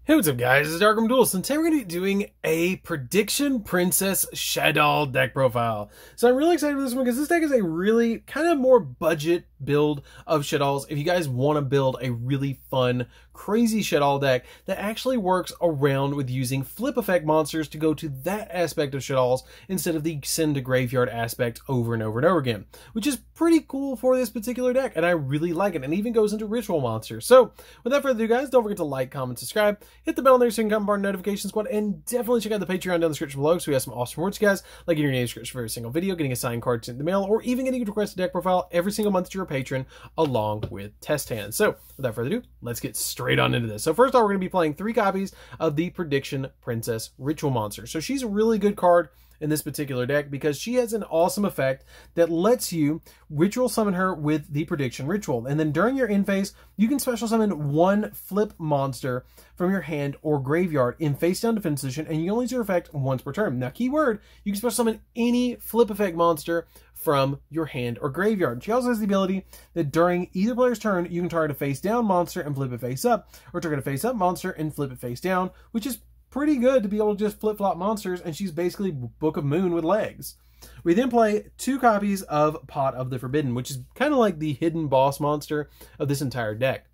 Hey, what's up guys, it's Darkroom Duels, and today we're going to be doing a Prediction Princess Shaddoll deck profile. So I'm really excited for this one because this deck is a really kind of more budget build of Shaddolls. If you guys want to build a really fun, crazy Shaddoll deck that actually works around with using flip effect monsters to go to that aspect of Shaddolls instead of the send to graveyard aspect over and over and over again, which is pretty cool for this particular deck, and I really like it, and it even goes into ritual monsters. So without further ado guys, don't forget to like, comment, subscribe, hit the bell on there so you can come part of notification squad, and definitely check out the Patreon down in the description below, so we have some awesome rewards, guys, like getting your name description for every single video, getting a signed card sent in the mail, or even getting a requested deck profile every single month to your patron, along with test hands. So without further ado, let's get straight on into this. So first off, we're going to be playing 3 copies of the Prediction Princess Ritual Monster. So she's a really good card in this particular deck because she has an awesome effect that lets you ritual summon her with the Prediction Ritual, and then during your end phase you can special summon 1 flip monster from your hand or graveyard in face down defense position, and you only use her effect once per turn. Now keyword, you can special summon any flip effect monster from your hand or graveyard. She also has the ability that during either player's turn you can target a face down monster and flip it face up, or target a face up monster and flip it face down, which is pretty good to be able to just flip-flop monsters, and she's basically Book of Moon with legs. We then play 2 copies of Pot of the Forbidden, which is kind of like the hidden boss monster of this entire deck.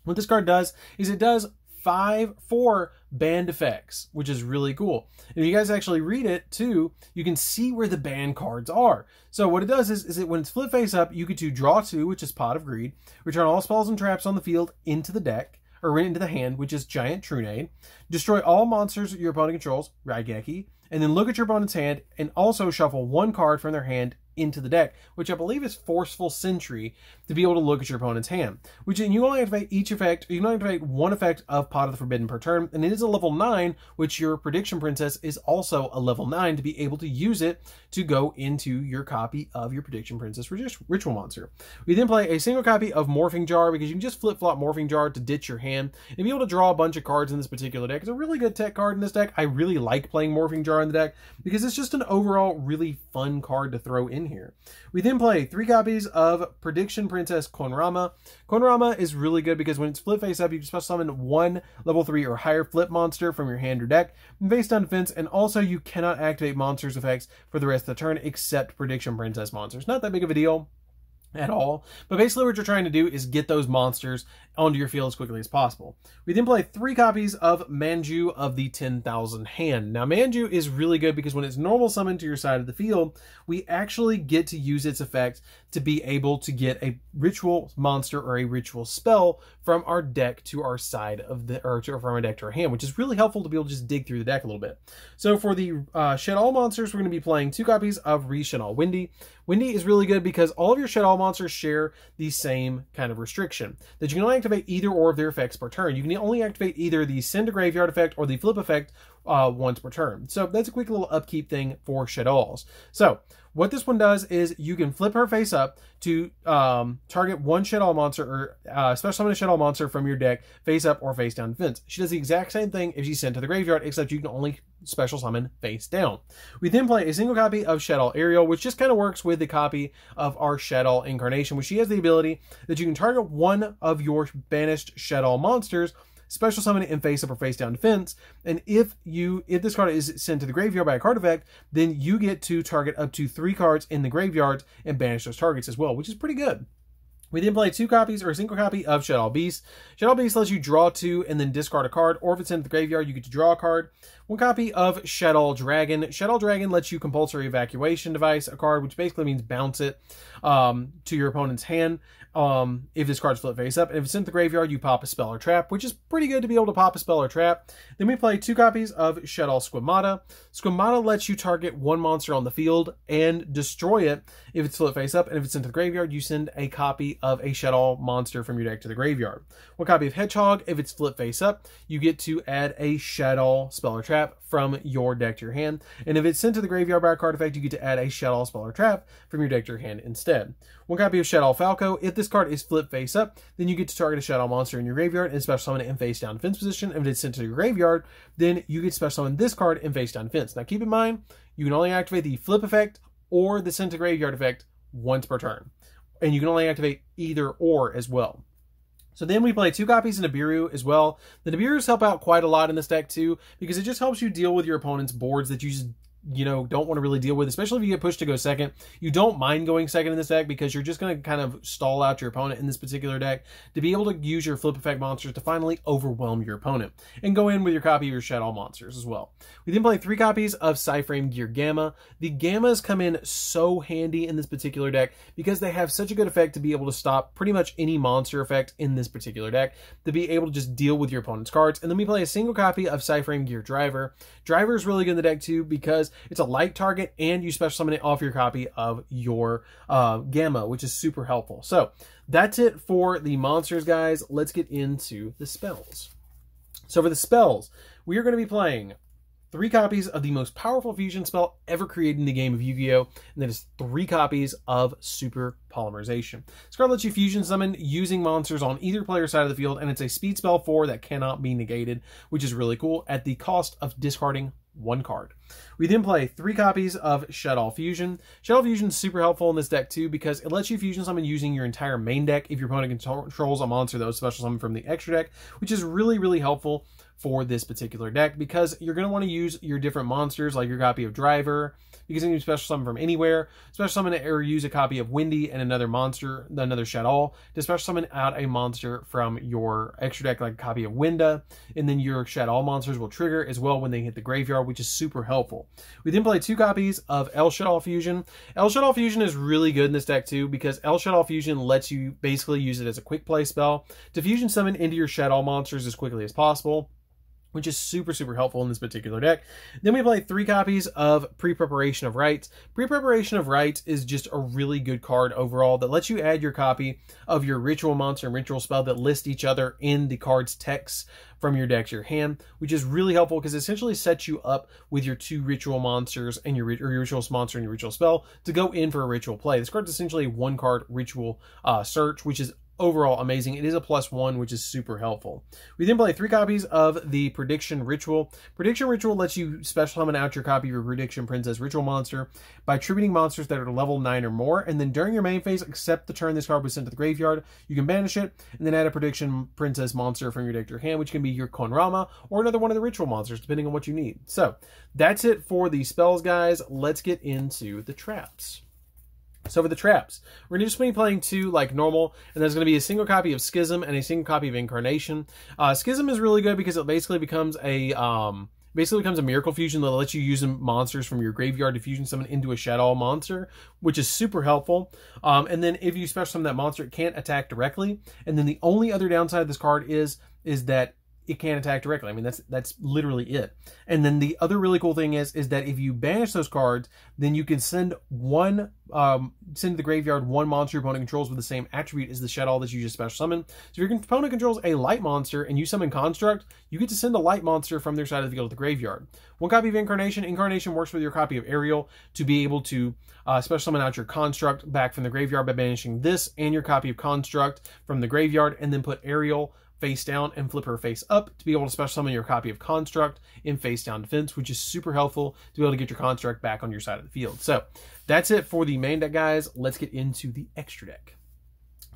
What this card does is it does 4 banned effects, which is really cool. And if you guys actually read it too, you can see where the banned cards are. So what it does is that when it's flip face up, you get to draw 2, which is Pot of Greed, return all spells and traps on the field into the deck, or into the hand, which is Giant Trunade. Destroy all monsters your opponent controls, Raigeki, and then look at your opponent's hand and also shuffle 1 card from their hand into the deck, which I believe is Forceful Sentry, to be able to look at your opponent's hand. Which you only activate each effect, you can only activate 1 effect of Pot of the Forbidden per turn, and it is a level 9, which your Prediction Princess is also a level 9 to be able to use it to go into your copy of your Prediction Princess Ritual Monster. We then play a single copy of Morphing Jar because you can just flip-flop Morphing Jar to ditch your hand and be able to draw a bunch of cards in this particular deck. It's a really good tech card in this deck. I really like playing Morphing Jar in the deck because it's just an overall really fun card to throw in here. We then play 3 copies of Prediction Princess Konrama. Konrama is really good because when it's flip face up, you can special summon 1 level 3 or higher flip monster from your hand or deck and face down defense, and also you cannot activate monsters effects for the rest of the turn except Prediction Princess monsters. Not that big of a deal at all, but basically what you're trying to do is get those monsters onto your field as quickly as possible. We then play 3 copies of Manju of the 10,000 Hand. Now Manju is really good because when it's normal summoned to your side of the field, we actually get to use its effect to be able to get a ritual monster or a ritual spell from our deck to our side of the, or from our deck to our hand, which is really helpful to be able to just dig through the deck a little bit. So for the Shaddoll monsters, we're going to be playing 2 copies of Re-Shaddoll Wendy. Wendy is really good because all of your Shaddoll monsters share the same kind of restriction, that you can only activate either or of their effects per turn. You can only activate either the send to graveyard effect or the flip effect once per turn. So that's a quick little upkeep thing for Shaddolls. So what this one does is you can flip her face up to target 1 Shaddoll monster, or special summon a Shaddoll monster from your deck face up or face down defense. She does the exact same thing if she's sent to the graveyard, except you can only special summon face down. We then play a single copy of Shaddoll Ariel, which just kind of works with the copy of our Shaddoll Incarnation, which she has the ability that you can target 1 of your banished Shaddoll monsters, special summon it in face up or face down defense, and if this card is sent to the graveyard by a card effect, then you get to target up to 3 cards in the graveyard and banish those targets as well, which is pretty good. We then play 2 copies or a single copy of Shaddoll Beast. Shaddoll Beast lets you draw 2 and then discard a card, or if it's in the graveyard, you get to draw a card. 1 copy of Shaddoll Dragon. Shaddoll Dragon lets you Compulsory Evacuation device a card, which basically means bounce it to your opponent's hand if this card's flip face up. And if it's in the graveyard, you pop a spell or trap, which is pretty good to be able to pop a spell or trap. Then we play 2 copies of Shaddoll Squamata. Squamata lets you target 1 monster on the field and destroy it if it's flip face up. And if it's into the graveyard, you send a copy of a Shaddoll monster from your deck to the graveyard. 1 copy of Hedgehog. If it's flip face up, you get to add a Shaddoll spell or trap from your deck to your hand. And if it's sent to the graveyard by a card effect, you get to add a Shaddoll spell or trap from your deck to your hand instead. 1 copy of Shaddoll Falco. If this card is flip face up, then you get to target a Shaddoll monster in your graveyard and special summon it in face down defense position. If it's sent to your graveyard, then you get to special summon this card in face down defense. Now keep in mind, you can only activate the flip effect or the send to graveyard effect once per turn. And you can only activate either or as well. So then we play 2 copies of Nibiru as well. The Nibirus help out quite a lot in this deck too, because it just helps you deal with your opponent's boards that you just, don't want to really deal with, especially if you get pushed to go second. You don't mind going second in this deck because you're just going to kind of stall out your opponent in this particular deck to be able to use your flip effect monsters to finally overwhelm your opponent and go in with your copy of your Shadow monsters as well. We then play 3 copies of Psyframe Gear Gamma. The Gammas come in so handy in this particular deck because they have such a good effect to be able to stop pretty much any monster effect in this particular deck, to be able to just deal with your opponent's cards. And then we play a single copy of Psyframe Gear Driver. Driver is really good in the deck too because it's a light target and you special summon it off your copy of your Gamma, which is super helpful. So that's it for the monsters, guys. Let's get into the spells. So for the spells, we are going to be playing 3 copies of the most powerful fusion spell ever created in the game of Yu-Gi-Oh! And that is 3 copies of Super Polymerization. This card lets you fusion summon using monsters on either player's side of the field, and it's a speed spell 4 that cannot be negated, which is really cool, at the cost of discarding 1 card. We then play 3 copies of Shaddoll Fusion. Shaddoll Fusion is super helpful in this deck too because it lets you fusion summon using your entire main deck if your opponent controls a monster that was special summoned from the extra deck, which is really, really helpful for this particular deck because you're going to want to use your different monsters like your copy of Driver. You can special summon from anywhere, special summon or use a copy of Windy and another monster, another Shaddoll, to special summon out a monster from your extra deck like a copy of Winda, and then your Shaddoll monsters will trigger as well when they hit the graveyard, which is super helpful. We then play 2 copies of El Shaddoll Fusion. El Shaddoll Fusion is really good in this deck too because El Shaddoll Fusion lets you basically use it as a quick play spell to fusion summon into your Shaddoll monsters as quickly as possible, which is super, super helpful in this particular deck. Then we play 3 copies of Pre-Preparation of Rites. Pre-Preparation of Rites is just a really good card overall that lets you add your copy of your Ritual monster and Ritual spell that list each other in the card's text from your deck to your hand, which is really helpful because it essentially sets you up with your 2 Ritual monsters and your Ritual monster and your Ritual spell to go in for a Ritual play. This card is essentially a 1-card Ritual search, which is overall amazing. It is a +1, which is super helpful. We then play 3 copies of the Prediction Ritual. Prediction Ritual lets you special summon out your copy of your Prediction Princess Ritual monster by tributing monsters that are level 9 or more, and then during your main phase, except the turn this card was sent to the graveyard, you can banish it, and then add a Prediction Princess monster from your deck to your hand, which can be your Konrama or another one of the Ritual monsters, depending on what you need. So that's it for the spells, guys. Let's get into the traps. So for the traps, we're going to just be playing 2 like normal, and there's going to be a single copy of Schism and a single copy of Incarnation. Schism is really good because it basically becomes a Miracle Fusion that lets you use monsters from your graveyard to fusion summon into a Shaddoll monster, which is super helpful. And then if you special summon that monster, it can't attack directly. And then the only other downside of this card is that it can't attack directly. I mean, that's literally it. And then the other really cool thing is that if you banish those cards, then you can send to the graveyard 1 monster your opponent controls with the same attribute as the Shaddoll that you just special summon. So if your opponent controls a light monster and you summon Construct, you get to send a light monster from their side of the field to the graveyard. 1 copy of Incarnation. Incarnation works with your copy of Ariel to be able to special summon out your Construct back from the graveyard by banishing this and your copy of Construct from the graveyard, and then put Ariel face down and flip her face up to be able to special summon your copy of Construct in face down defense, which is super helpful to be able to get your Construct back on your side of the field. So that's it for the main deck, guys. Let's get into the extra deck.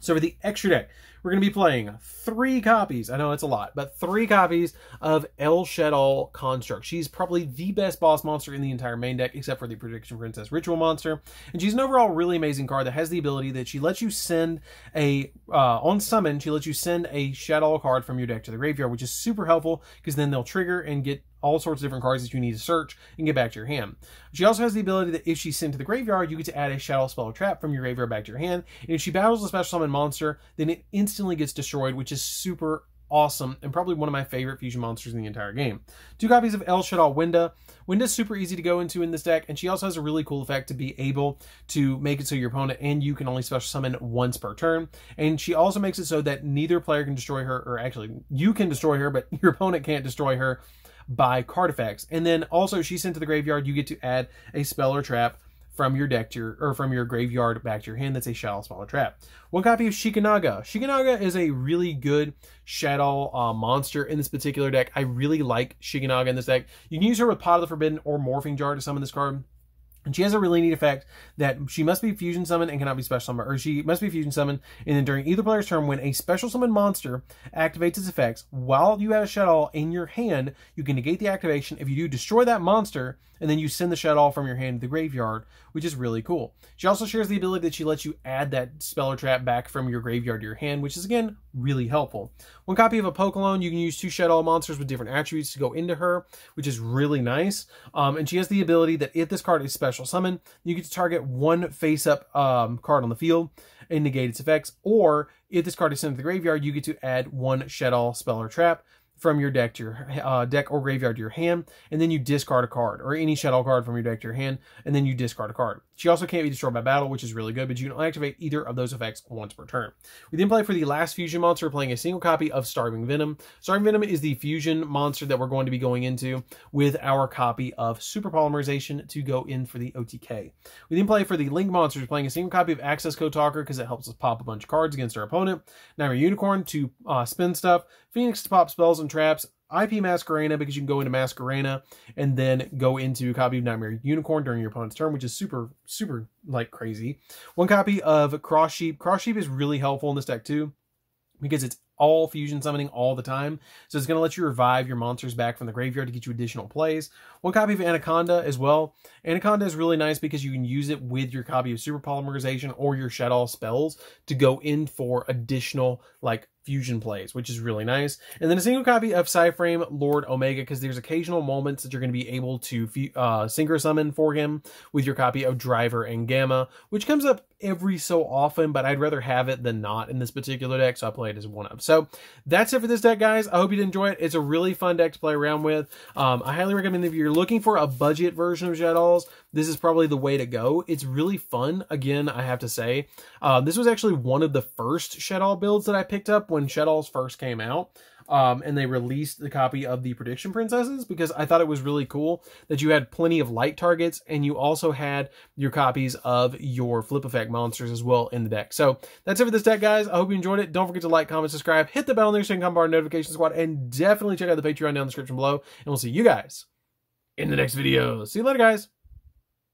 So for the extra deck, we're going to be playing 3 copies. I know it's a lot, but 3 copies of El Shaddoll Construct. She's probably the best boss monster in the entire main deck, except for the Prediction Princess Ritual monster. And she's an overall really amazing card that has the ability that she lets you send on summon, she lets you send a Shaddoll card from your deck to the graveyard, which is super helpful because then they'll trigger and get all sorts of different cards that you need to search and get back to your hand. She also has the ability that if she's sent to the graveyard, you get to add a Shaddoll spell or trap from your graveyard back to your hand. And if she battles a special summon monster, then it instantly gets destroyed, which is super awesome and probably one of my favorite fusion monsters in the entire game. 2 copies of El Shaddoll Winda. Winda's super easy to go into in this deck, and she also has a really cool effect to be able to make it so your opponent and you can only special summon once per turn. And she also makes it so that neither player can destroy her, or actually you can destroy her, but your opponent can't destroy her by card effects. And then also she's sent to the graveyard, you get to add a spell or trap from your deck to your, or from your graveyard back to your hand that's a Shaddoll spell or trap. 1 copy of Shikanaga. Shikanaga is a really good Shaddoll monster in this particular deck. I really like Shikanaga in this deck. You can use her with Pot of the Forbidden or Morphing Jar to summon this card. And she has a really neat effect that she must be fusion summoned and cannot be special summoned, or she must be fusion summoned, and then during either player's turn, when a special summoned monster activates its effects while you have a Shaddoll in your hand, you can negate the activation. If you do, destroy that monster, and then you send the Shaddoll from your hand to the graveyard, which is really cool. She also shares the ability that she lets you add that spell or trap back from your graveyard to your hand, which is, again, really helpful. One copy of a Pokelone, you can use 2 Shaddoll monsters with different attributes to go into her, which is really nice. And she has the ability that if this card is special summoned, you get to target 1 face-up card on the field and negate its effects, or if this card is sent to the graveyard, you get to add 1 Shaddoll spell or trap from your deck to your deck or graveyard to your hand, and then you discard a card, or any Shaddoll card from your deck to your hand, and then you discard a card. She also can't be destroyed by battle, which is really good, but you can only activate either of those effects once per turn. We then play for the last fusion monster, playing a single copy of Starving Venom. Starving Venom is the fusion monster that we're going to be going into with our copy of Super Polymerization to go in for the OTK. We then play for the Link monsters, playing a single copy of Access Code Talker because it helps us pop a bunch of cards against our opponent. Nightmare Unicorn to spin stuff. Phoenix to pop spells and traps. IP Masquerena because you can go into Masquerena and then go into a copy of Nightmare Unicorn during your opponent's turn, which is super, super, like, crazy. One copy of Cross Sheep. Cross Sheep is really helpful in this deck, too, because it's all fusion summoning all the time. So it's going to let you revive your monsters back from the graveyard to get you additional plays. One copy of Anaconda as well. Anaconda is really nice because you can use it with your copy of Super Polymerization or your Shaddoll spells to go in for additional, like, fusion plays, which is really nice. And then a single copy of Psyframe Lord Omega, because there's occasional moments that you're going to be able to synchro summon for him with your copy of Driver and Gamma, which comes up every so often, but I'd rather have it than not in this particular deck, so I play it as one of. So that's it for this deck, guys. I hope you did enjoy it. It's a really fun deck to play around with. I highly recommend if you're looking for a budget version of Shaddolls, this is probably the way to go. It's really fun. Again, I have to say, this was actually one of the first Shaddoll builds that I picked up when Shaddolls first came out. And they released the copy of the Prediction Princesses because I thought it was really cool that you had plenty of light targets and you also had your copies of your flip effect monsters as well in the deck. So that's it for this deck, guys. I hope you enjoyed it. Don't forget to like, comment, subscribe, hit the bell on there so you can come by our notification squad, and definitely check out the Patreon down in the description below. And we'll see you guys in the next video. See you later, guys.